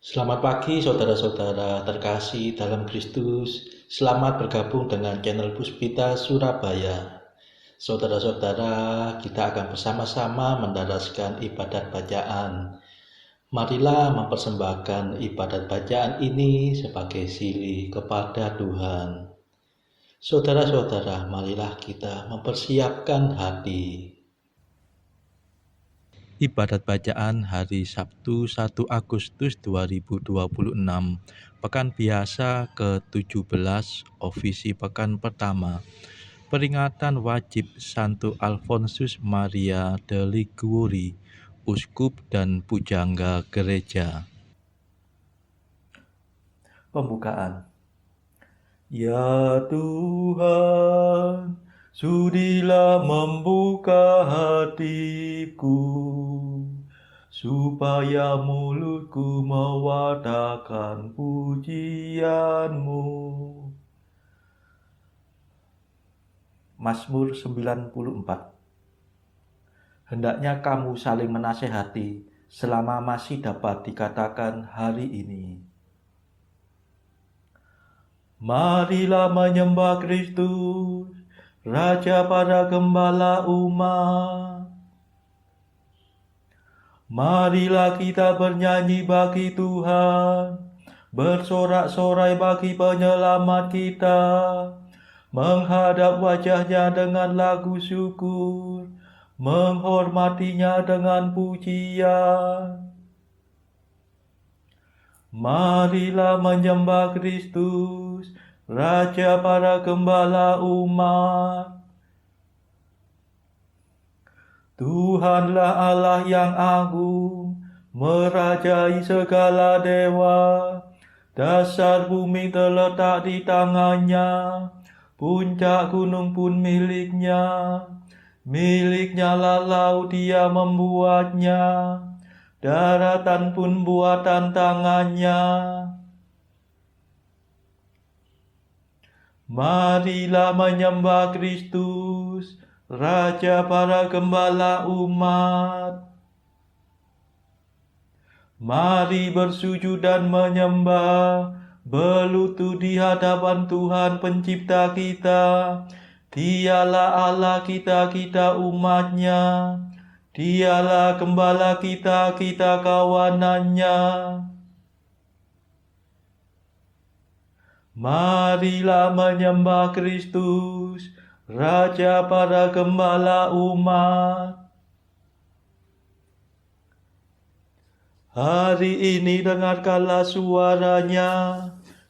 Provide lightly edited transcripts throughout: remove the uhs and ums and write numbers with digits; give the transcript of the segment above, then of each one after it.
Selamat pagi saudara-saudara terkasih dalam Kristus. Selamat bergabung dengan channel Puspita Surabaya. Saudara-saudara, kita akan bersama-sama mendaraskan ibadat bacaan. Marilah mempersembahkan ibadat bacaan ini sebagai sili kepada Tuhan. Saudara-saudara, marilah kita mempersiapkan hati. Ibadat bacaan hari Sabtu 1 Agustus 2026, Pekan Biasa ke-17, Ofisi Pekan Pertama. Peringatan wajib Santo Alfonsus Maria de Liguori, Uskup dan Pujangga Gereja. Pembukaan. Ya Tuhan, sudilah membuka hatiku, supaya mulutku mewartakan pujian-Mu. Mazmur 94. Hendaknya kamu saling menasehati selama masih dapat dikatakan hari ini. Marilah menyembah Kristus, Raja para gembala umat. Marilah kita bernyanyi bagi Tuhan, bersorak-sorai bagi penyelamat kita, menghadap wajahnya dengan lagu syukur, menghormatinya dengan pujian. Marilah menyembah Kristus, Raja para gembala umat. Tuhanlah Allah yang agung, merajai segala dewa. Dasar bumi terletak di tangannya, puncak gunung pun miliknya. Miliknya lah laut, dia membuatnya, daratan pun buatan tangannya. Marilah menyembah Kristus, Raja para gembala umat. Mari bersujud dan menyembah, berlutut di hadapan Tuhan Pencipta kita. Dialah Allah kita, kita umatnya. Dialah gembala kita, kita kawanannya. Marilah menyembah Kristus, Raja para gembala umat. Hari ini dengarkanlah suaranya,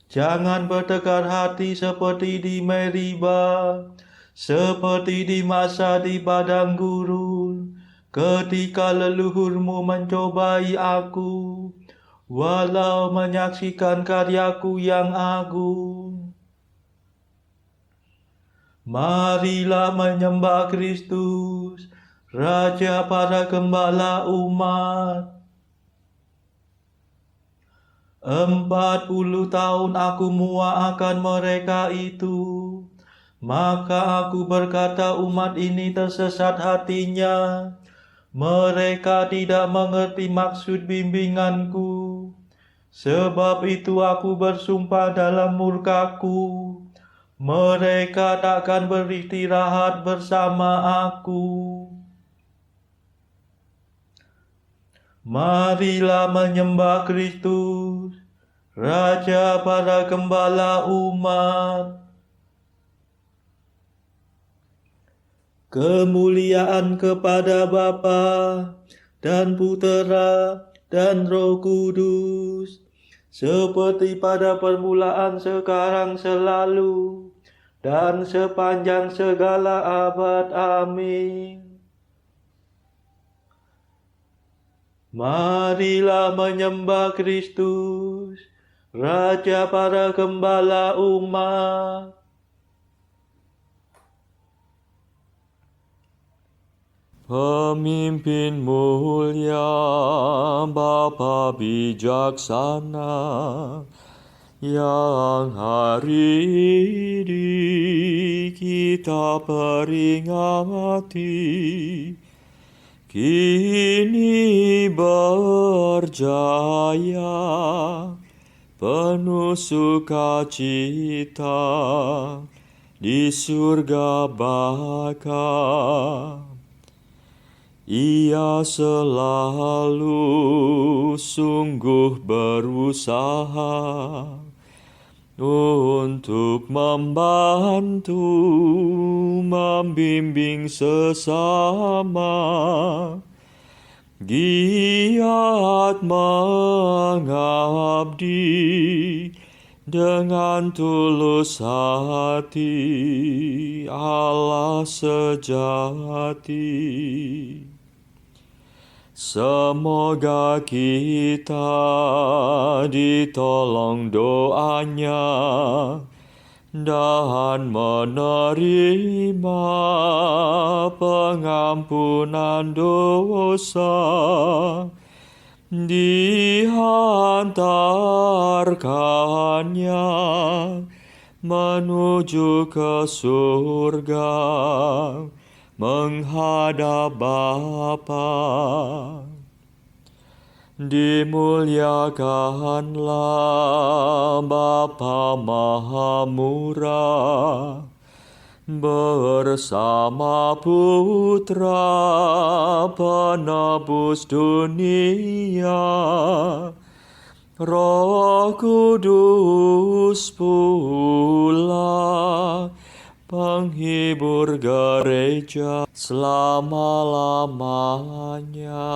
jangan bertekar hati seperti di Meriba, seperti di masa di padang gurun, ketika leluhurmu mencobai aku, walau menyaksikan karyaku yang agung. Marilah menyembah Kristus, Raja para gembala umat. 40 tahun aku muak akan mereka itu. Maka aku berkata, umat ini tersesat hatinya. Mereka tidak mengerti maksud bimbinganku. Sebab itu aku bersumpah dalam murkaku, mereka takkan beristirahat bersama aku. Marilah menyembah Kristus, Raja para gembala umat. Kemuliaan kepada Bapa dan Putera dan Roh Kudus, seperti pada permulaan, sekarang, selalu, dan sepanjang segala abad. Amin. Marilah menyembah Kristus, Raja para gembala umat. Pemimpin mulia, Bapa bijaksana, yang hari ini kita peringati, kini berjaya, penuh sukacita di surga baka. Ia selalu sungguh berusaha untuk membantu, membimbing sesama, giat mengabdi dengan tulus hati Allah sejati. Semoga kita ditolong doanya dan menerima pengampunan dosa, dihantarkannya menuju ke surga, menghadap Bapa. Dimuliakanlah Bapa Maha Murah bersama Putra Penebus dunia, Roh Kudus pula penghibur gereja selama-lamanya.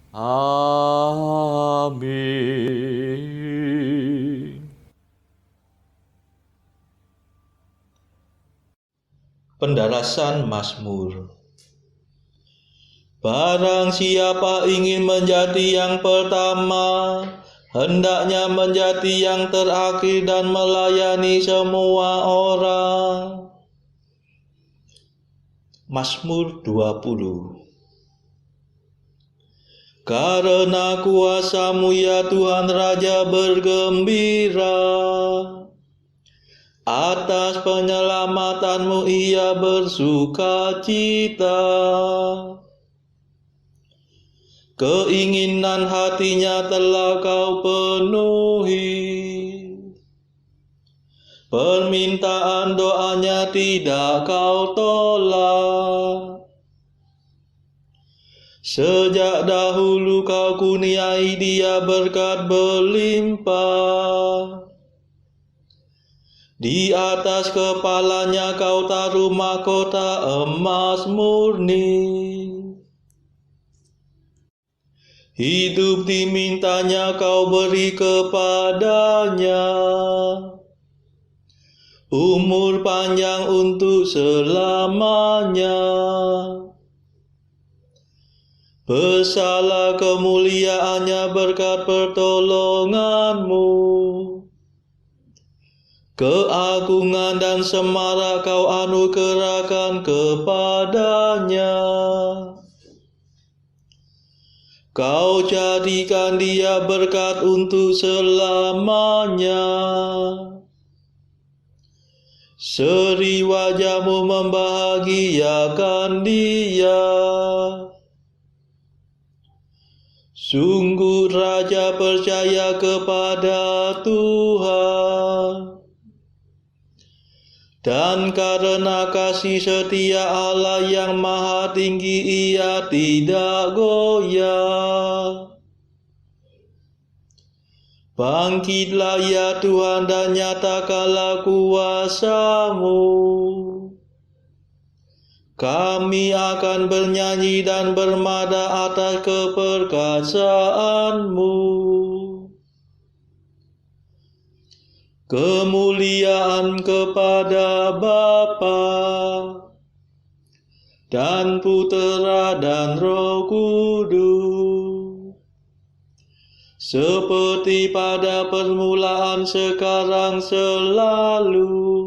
Amin. Pendalasan Mazmur. Barang siapa ingin menjadi yang pertama, hendaknya menjadi yang terakhir dan melayani semua orang. Mazmur 20. Karena kuasa-Mu ya Tuhan Raja bergembira, atas penyelamatan-Mu ia bersuka cita. Keinginan hatinya telah Kau penuhi, permintaan doanya tidak Kau tolak. Sejak dahulu Kau kurniai dia berkat berlimpah. Di atas kepalanya Kau taruh mahkota emas murni. Hidup dimintanya Kau beri kepadanya, umur panjang untuk selamanya. Besarlah kemuliaannya berkat pertolongan-Mu. Keagungan dan semarak Kau anugerahkan kepadanya. Kau jadikan dia berkat untuk selamanya. Seri wajah-Mu membahagiakan dia. Sungguh Raja percaya kepada Tuhan, dan karena kasih setia Allah yang maha tinggi ia tidak goyah. Bangkitlah ya Tuhan dan nyatakanlah kuasa-Mu. Kami akan bernyanyi dan bermada atas keperkasaan-Mu. Kemuliaan kepada Bapa dan Putera dan Roh Kudus, seperti pada permulaan, sekarang, selalu,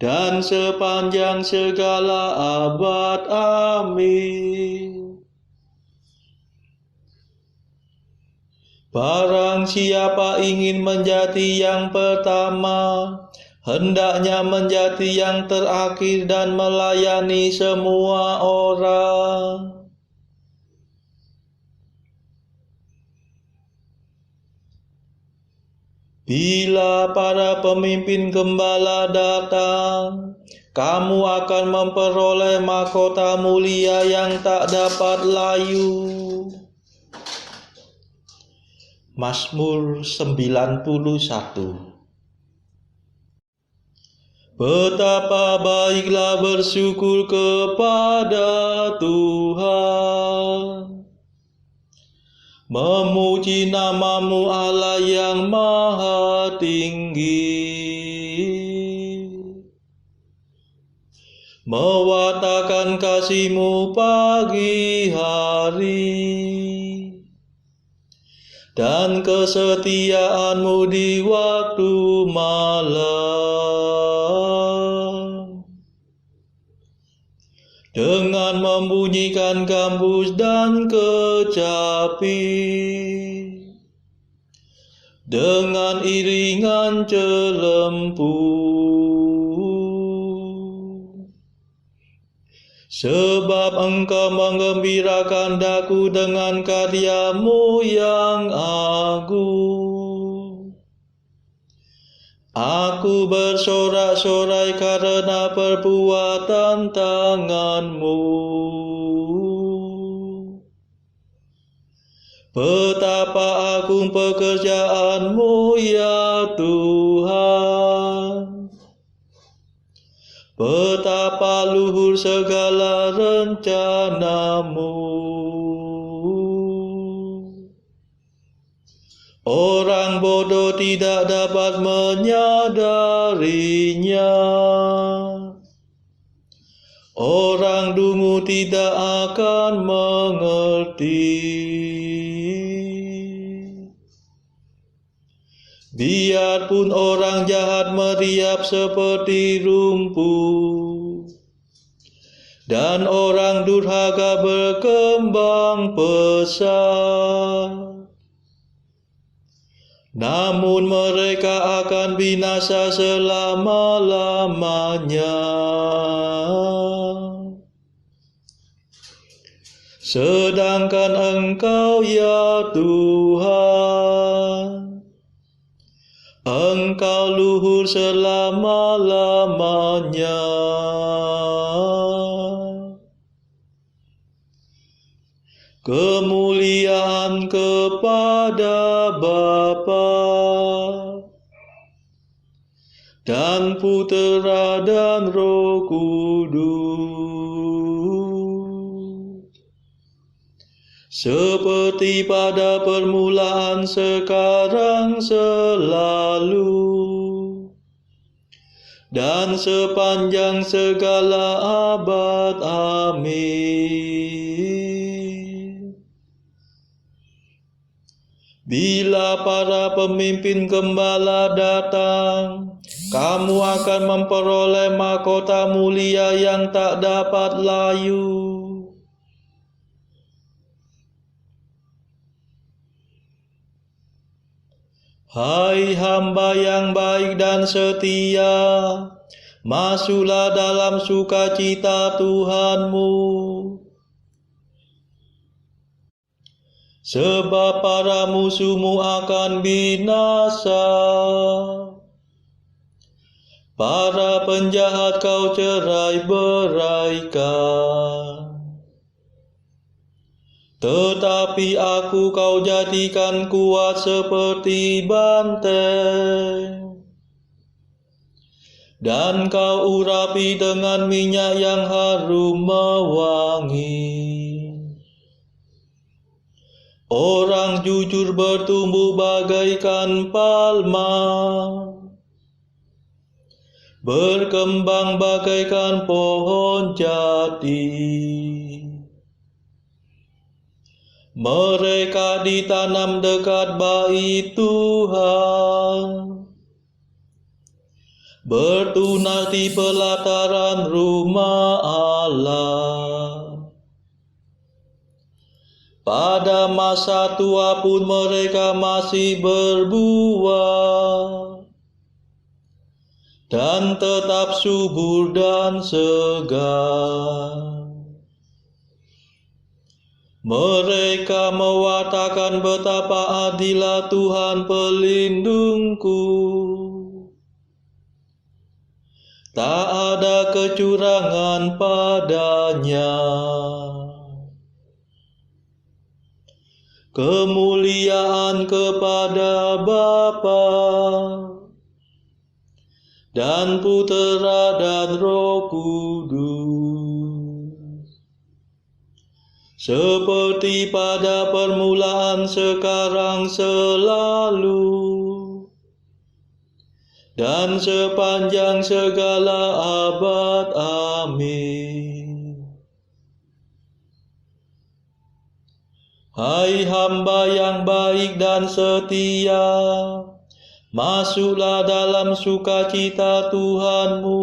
dan sepanjang segala abad. Amin. Barang siapa ingin menjadi yang pertama, hendaknya menjadi yang terakhir dan melayani semua orang. Bila para pemimpin gembala datang, kamu akan memperoleh mahkota mulia yang tak dapat layu. Mazmur 91. Betapa baiklah bersyukur kepada Tuhan, memuji nama-Mu Allah yang maha tinggi, mewartakan kasih-Mu pagi hari, dan kesetiaan-Mu di waktu malam. Dengan membunyikan gambus dan kecapi, dengan iringan celempu, sebab Engkau menggembirakan daku dengan karya-Mu yang agung. Aku bersorak-sorai karena perbuatan tangan-Mu. Betapa agung pekerjaan-Mu ya Tuhan, betapa luhur segala rencana-Mu. Orang bodoh tidak dapat menyadarinya. Orang dungu tidak akan mengerti. Biarpun orang jahat meriap seperti rumput, dan orang durhaka berkembang pesat, namun mereka akan binasa selama-lamanya. Sedangkan Engkau ya Tuhan, Engkau luhur selama-lamanya. Kemuliaan kepada Bapa dan Putera dan Roh Kudus, seperti pada permulaan, sekarang, selalu, dan sepanjang segala abad. Amin. Bila para pemimpin gembala datang, kamu akan memperoleh mahkota mulia yang tak dapat layu. Hai hamba yang baik dan setia, masuklah dalam sukacita Tuhanmu. Sebab para musuhmu akan binasa, para penjahat kau cerai-beraikan. Tetapi aku kau jadikan kuat seperti banteng, dan kau urapi dengan minyak yang harum mewangi. Orang jujur bertumbuh bagaikan palma, berkembang bagaikan pohon jati. Mereka ditanam dekat bait Tuhan, bertunas di pelataran rumah Allah. Pada masa tua pun mereka masih berbuah, dan tetap subur dan segar. Mereka mewartakan betapa adilnya Tuhan pelindungku. Tak ada kecurangan padanya. Kemuliaan kepada Bapa dan Putera dan Roh Kudus, seperti pada permulaan, sekarang, selalu, dan sepanjang segala abad. Amin. Hai hamba yang baik dan setia, masuklah dalam sukacita Tuhanmu.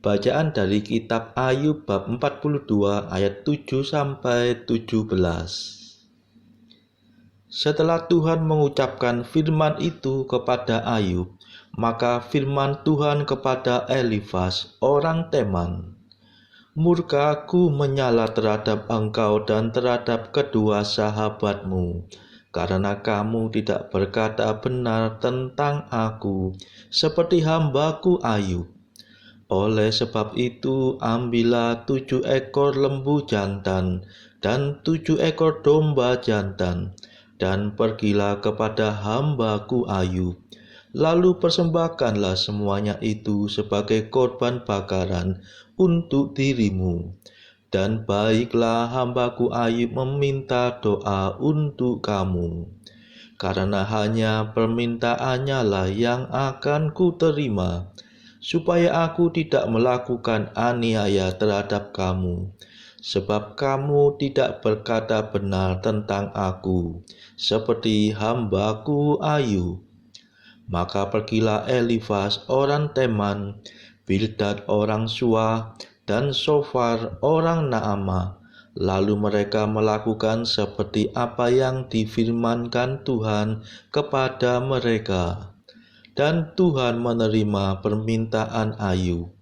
Bacaan dari kitab Ayub bab 42 ayat 7 sampai 17. Setelah Tuhan mengucapkan firman itu kepada Ayub, maka firman Tuhan kepada Elifas orang Teman, "Murka-Ku menyala terhadap engkau dan terhadap kedua sahabatmu, karena kamu tidak berkata benar tentang aku, seperti hamba-Ku Ayub. Oleh sebab itu, ambillah 7 ekor lembu jantan dan 7 ekor domba jantan, dan pergilah kepada hamba-Ku Ayub. Lalu persembahkanlah semuanya itu sebagai korban bakaran untuk dirimu. Dan baiklah hamba-Ku Ayub meminta doa untuk kamu, karena hanya permintaannya lah yang akan kuterima, supaya aku tidak melakukan aniaya terhadap kamu, sebab kamu tidak berkata benar tentang aku, seperti hamba-Ku Ayub." Maka pergilah Elifas orang Teman, Bildad orang Suah, dan Sofar orang Naamah. Lalu mereka melakukan seperti apa yang difirmankan Tuhan kepada mereka. Dan Tuhan menerima permintaan Ayub.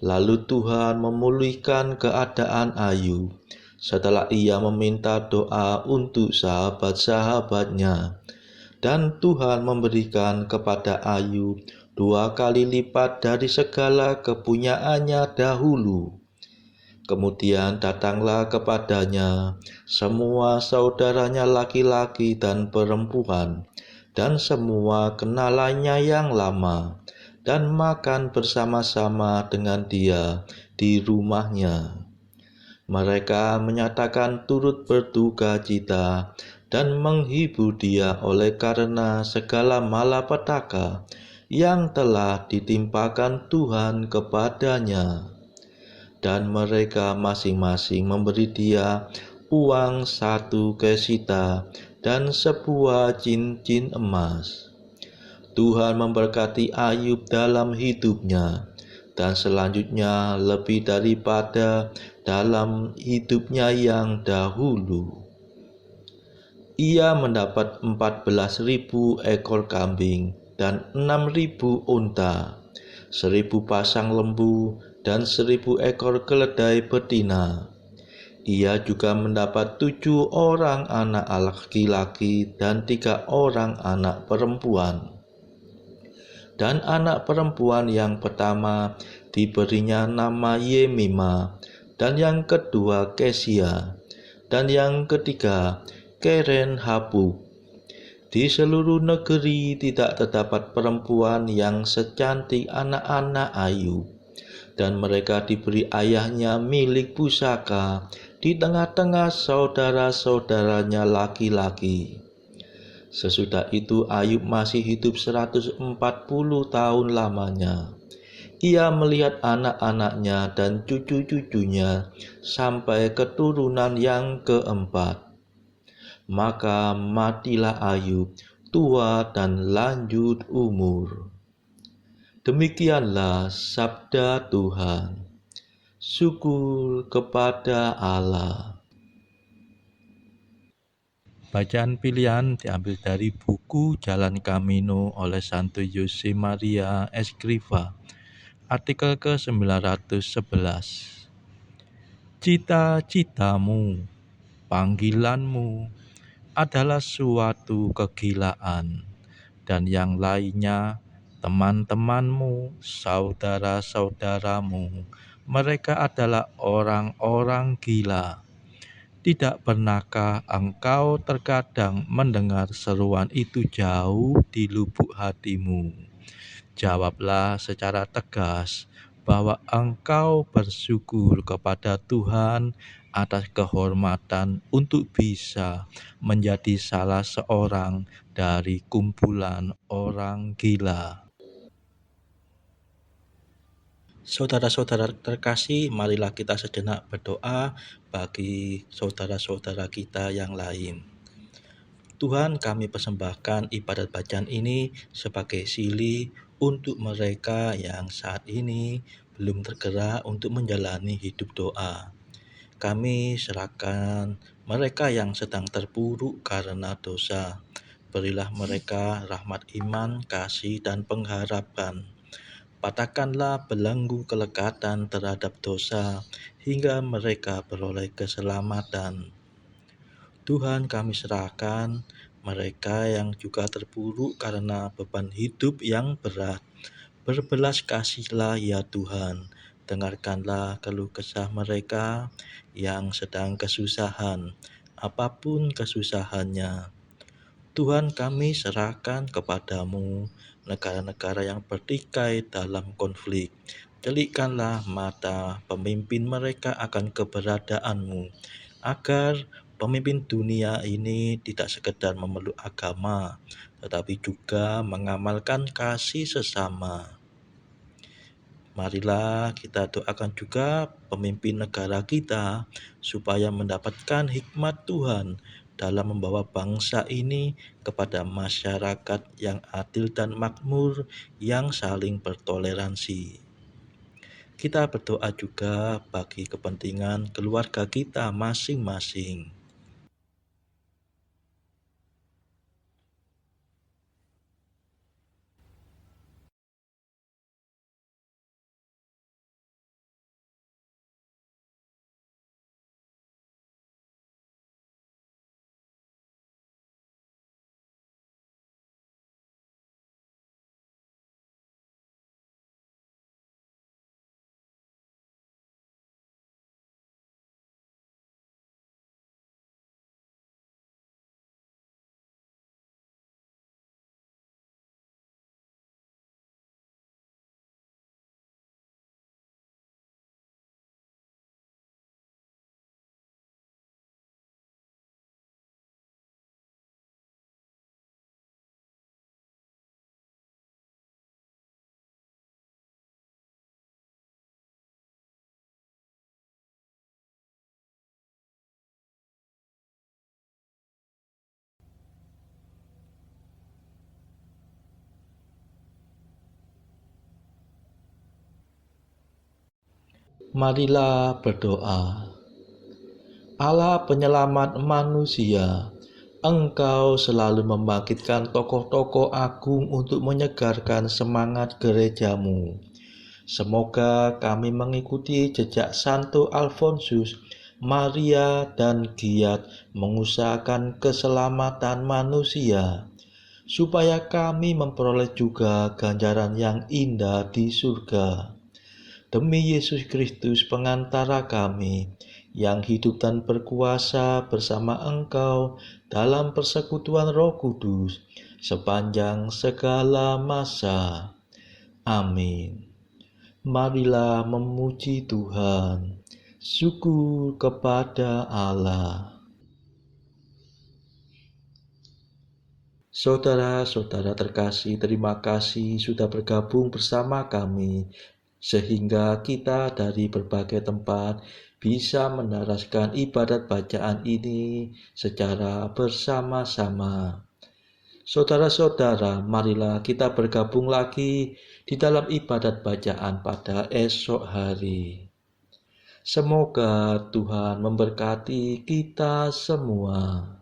Lalu Tuhan memulihkan keadaan Ayub setelah ia meminta doa untuk sahabat-sahabatnya. Dan Tuhan memberikan kepada Ayub 2 kali lipat dari segala kepunyaannya dahulu. Kemudian datanglah kepadanya semua saudaranya laki-laki dan perempuan, dan semua kenalannya yang lama, dan makan bersama-sama dengan dia di rumahnya. Mereka menyatakan turut berduka cita dan menghibur dia oleh karena segala malapetaka yang telah ditimpakan Tuhan kepadanya. Dan mereka masing-masing memberi dia uang 1 kesita dan sebuah cincin emas. Tuhan memberkati Ayub dalam hidupnya, dan selanjutnya lebih daripada dalam hidupnya yang dahulu. Ia mendapat 14.000 ekor kambing dan 6.000 unta, 1.000 pasang lembu, dan 1.000 ekor keledai betina. Ia juga mendapat 7 orang anak laki-laki dan 3 orang anak perempuan. Dan anak perempuan yang pertama diberinya nama Yemima, dan yang kedua Kesia, dan yang ketiga Keren Hapuk. Di seluruh negeri tidak terdapat perempuan yang secantik anak-anak Ayub, dan mereka diberi ayahnya milik pusaka di tengah-tengah saudara-saudaranya laki-laki. Sesudah itu Ayub masih hidup 140 tahun lamanya. Ia melihat anak-anaknya dan cucu-cucunya sampai keturunan yang keempat. Maka matilah Ayub, tua dan lanjut umur. Demikianlah sabda Tuhan. Syukur kepada Allah. Bacaan pilihan diambil dari buku Jalan Camino oleh Santo Jose Maria Escrivá, artikel ke-911. Cita-citamu, panggilanmu adalah suatu kegilaan, dan yang lainnya, teman-temanmu, saudara-saudaramu, mereka adalah orang-orang gila. Tidak pernahkah engkau terkadang mendengar seruan itu jauh di lubuk hatimu? Jawablah secara tegas bahwa engkau bersyukur kepada Tuhan atas kehormatan untuk bisa menjadi salah seorang dari kumpulan orang gila. Saudara-saudara terkasih, marilah kita sejenak berdoa bagi saudara-saudara kita yang lain. Tuhan, kami persembahkan ibadat bacaan ini sebagai sili untuk mereka yang saat ini belum tergerak untuk menjalani hidup doa. Kami serahkan mereka yang sedang terpuruk karena dosa. Berilah mereka rahmat iman, kasih, dan pengharapan. Patahkanlah belenggu kelekatan terhadap dosa hingga mereka beroleh keselamatan. Tuhan, kami serahkan mereka yang juga terpuruk karena beban hidup yang berat. Berbelas kasihlah ya Tuhan, dengarkanlah keluh kesah mereka yang sedang kesusahan, apapun kesusahannya. Tuhan, kami serahkan kepadamu negara-negara yang bertikai dalam konflik. Celikkanlah mata pemimpin mereka akan keberadaanmu, agar pemimpin dunia ini tidak sekedar memeluk agama, tetapi juga mengamalkan kasih sesama. Marilah kita doakan juga pemimpin negara kita supaya mendapatkan hikmat Tuhan dalam membawa bangsa ini kepada masyarakat yang adil dan makmur yang saling bertoleransi. Kita berdoa juga bagi kepentingan keluarga kita masing-masing. Marilah berdoa. Allah penyelamat manusia, Engkau selalu membangkitkan tokoh-tokoh agung untuk menyegarkan semangat gerejamu. Semoga kami mengikuti jejak Santo Alfonsus, Maria, dan giat mengusahakan keselamatan manusia, supaya kami memperoleh juga ganjaran yang indah di surga. Demi Yesus Kristus pengantara kami, yang hidup dan berkuasa bersama Engkau dalam persekutuan Roh Kudus sepanjang segala masa. Amin. Marilah memuji Tuhan. Syukur kepada Allah. Saudara-saudara terkasih, terima kasih sudah bergabung bersama kami, sehingga kita dari berbagai tempat bisa mendaraskan ibadat bacaan ini secara bersama-sama. Saudara-saudara, marilah kita bergabung lagi di dalam ibadat bacaan pada esok hari. Semoga Tuhan memberkati kita semua.